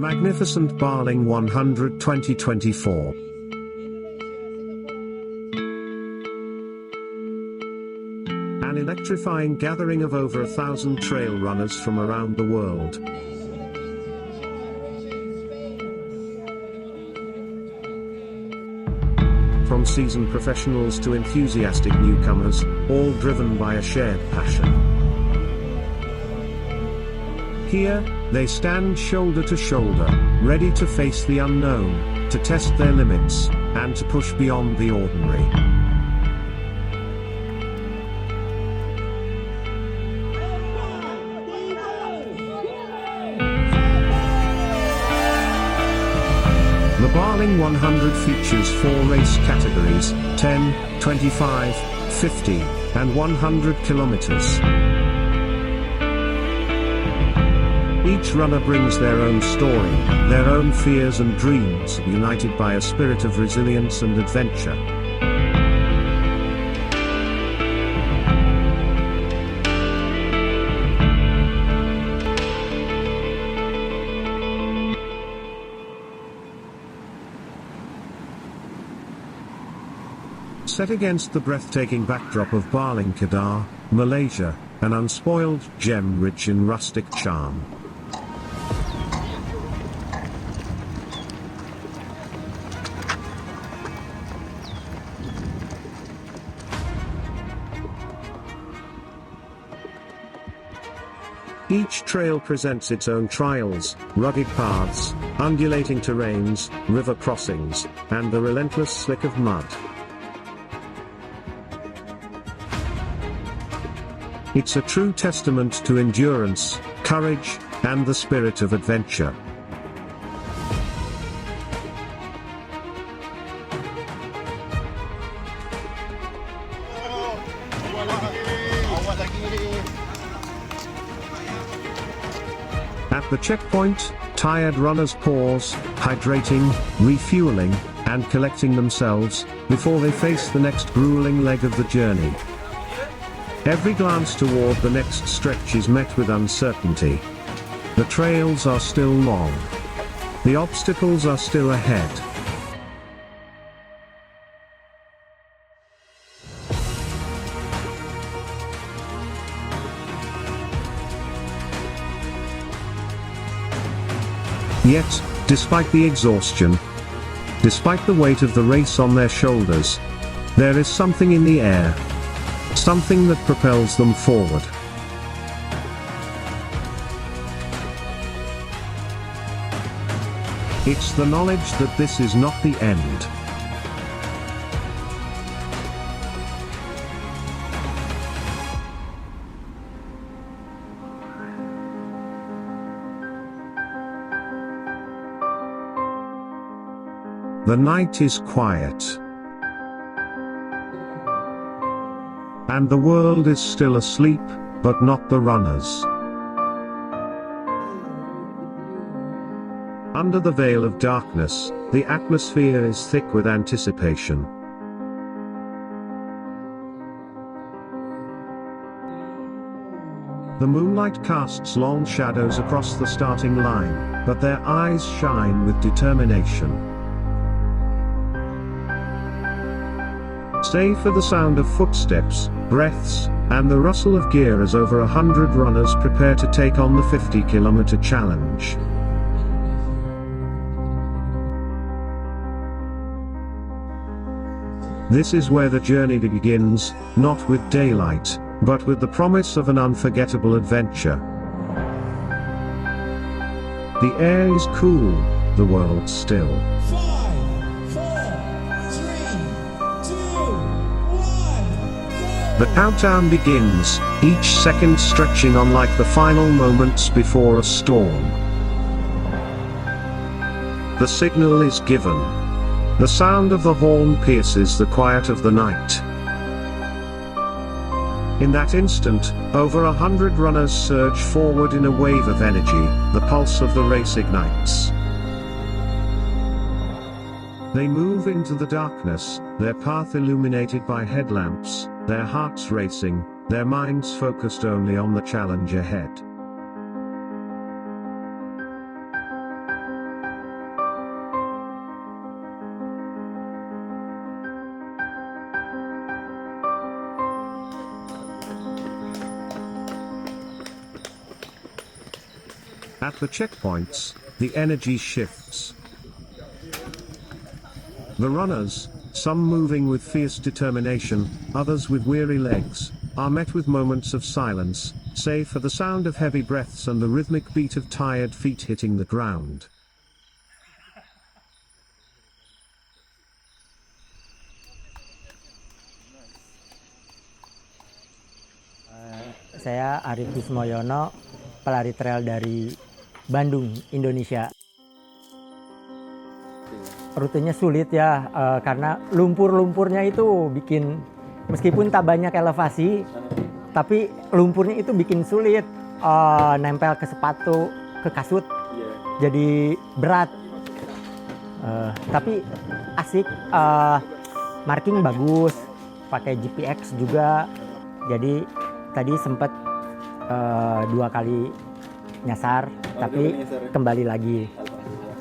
magnificent Baling 100 2024. An electrifying gathering of over 1,000 trail runners from around the world. From seasoned professionals to enthusiastic newcomers, all driven by a shared passion. Here, they stand shoulder to shoulder, ready to face the unknown, to test their limits, and to push beyond the ordinary. The Baling 100 features 4 race categories: 10, 25, 50, and 100 kilometers. Each runner brings their own story, their own fears and dreams, united by a spirit of resilience and adventure. Set against the breathtaking backdrop of Baling, Kedah, Malaysia, an unspoiled gem rich in rustic charm. Each trail presents its own trials, rugged paths, undulating terrains, river crossings, and the relentless slick of mud. It's a true testament to endurance, courage, and the spirit of adventure. At the checkpoint, tired runners pause, hydrating, refueling, and collecting themselves, before they face the next grueling leg of the journey. Every glance toward the next stretch is met with uncertainty. The trails are still long. The obstacles are still ahead. Yet, despite the exhaustion, despite the weight of the race on their shoulders, there is something in the air. Something that propels them forward. It's the knowledge that this is not the end. The night is quiet. And the world is still asleep, but not the runners. Under the veil of darkness, the atmosphere is thick with anticipation. The moonlight casts long shadows across the starting line, but their eyes shine with determination. Save for the sound of footsteps, breaths, and the rustle of gear as over 100 runners prepare to take on the 50-kilometer challenge. This is where the journey begins, not with daylight, but with the promise of an unforgettable adventure. The air is cool, the world still. The countdown begins, each second stretching on like the final moments before a storm. The signal is given. The sound of the horn pierces the quiet of the night. In that instant, over 100 runners surge forward in a wave of energy, the pulse of the race ignites. They move into the darkness, their path illuminated by headlamps, their hearts racing, their minds focused only on the challenge ahead. At the checkpoints, the energy shifts. The runners, some moving with fierce determination, others with weary legs, are met with moments of silence, save for the sound of heavy breaths and the rhythmic beat of tired feet hitting the ground. Saya Arif Bismoyono, pelari trail dari Bandung, Indonesia. Rutenya sulit ya, karena lumpur-lumpurnya itu bikin, meskipun tak banyak elevasi, tapi lumpurnya itu bikin sulit, nempel ke sepatu, ke kasut, jadi berat. Tapi asik, marking bagus, pakai GPX juga, jadi tadi sempat 2 kali nyasar, tapi kembali lagi.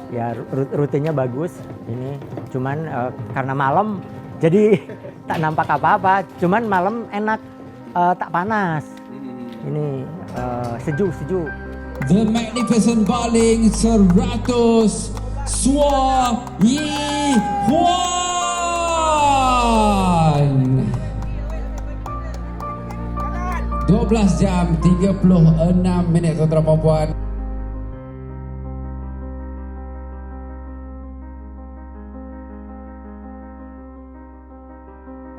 Ya rutenya bagus ini, cuman karena malam jadi tak nampak apa-apa, cuman malam enak, tak panas. Ini sejuk. The Magnificent Baling 100 Swa Yi Huan 12 jam 36 minit, saudara perempuan.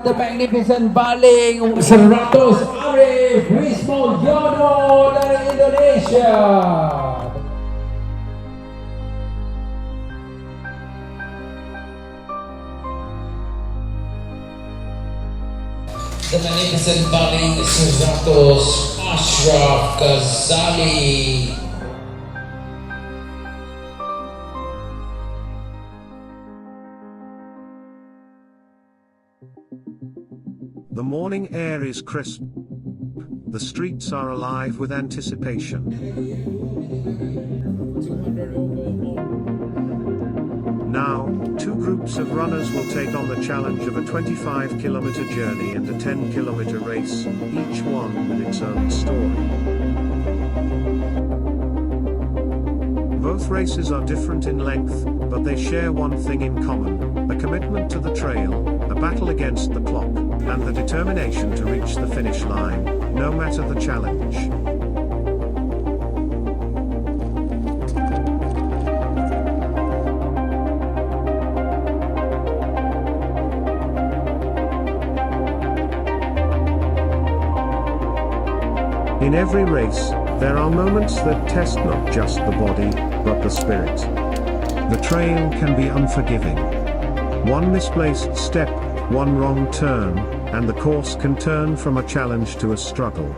The Magnificent Baling 100 Arif Bismoyono dari Indonesia. The Magnificent Baling 100 Ashraf Ghazali. The morning air is crisp. The streets are alive with anticipation. Now, 2 groups of runners will take on the challenge of a 25-kilometer journey and a 10-kilometer race, each one with its own story. Both races are different in length, but they share one thing in common: a commitment to the trail, a battle against the clock, and the determination to reach the finish line, no matter the challenge. In every race, there are moments that test not just the body, but the spirit. The trail can be unforgiving. One misplaced step, one wrong turn, and the course can turn from a challenge to a struggle.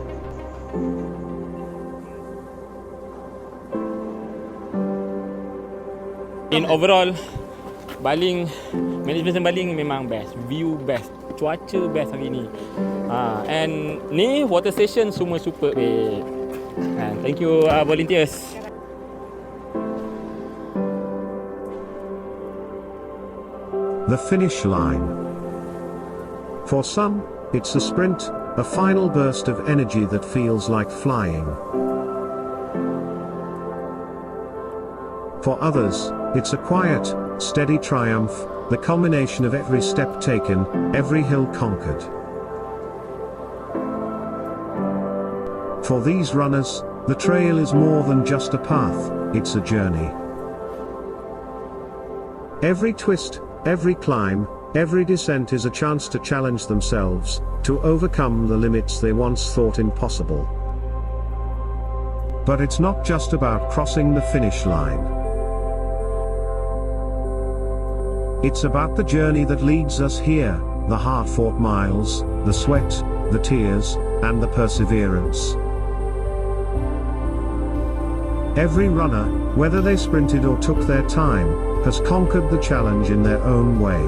In overall, Baling, Magnificent Baling memang best, view best, cuaca best hari ni. And ni water station semua super baik. And thank you volunteers. The finish line. For some, it's a sprint, a final burst of energy that feels like flying. For others, it's a quiet, steady triumph, the culmination of every step taken, every hill conquered. For these runners, the trail is more than just a path, it's a journey. Every twist, every climb, every descent is a chance to challenge themselves, to overcome the limits they once thought impossible. But it's not just about crossing the finish line. It's about the journey that leads us here, the hard-fought miles, the sweat, the tears, and the perseverance. Every runner, whether they sprinted or took their time, has conquered the challenge in their own way.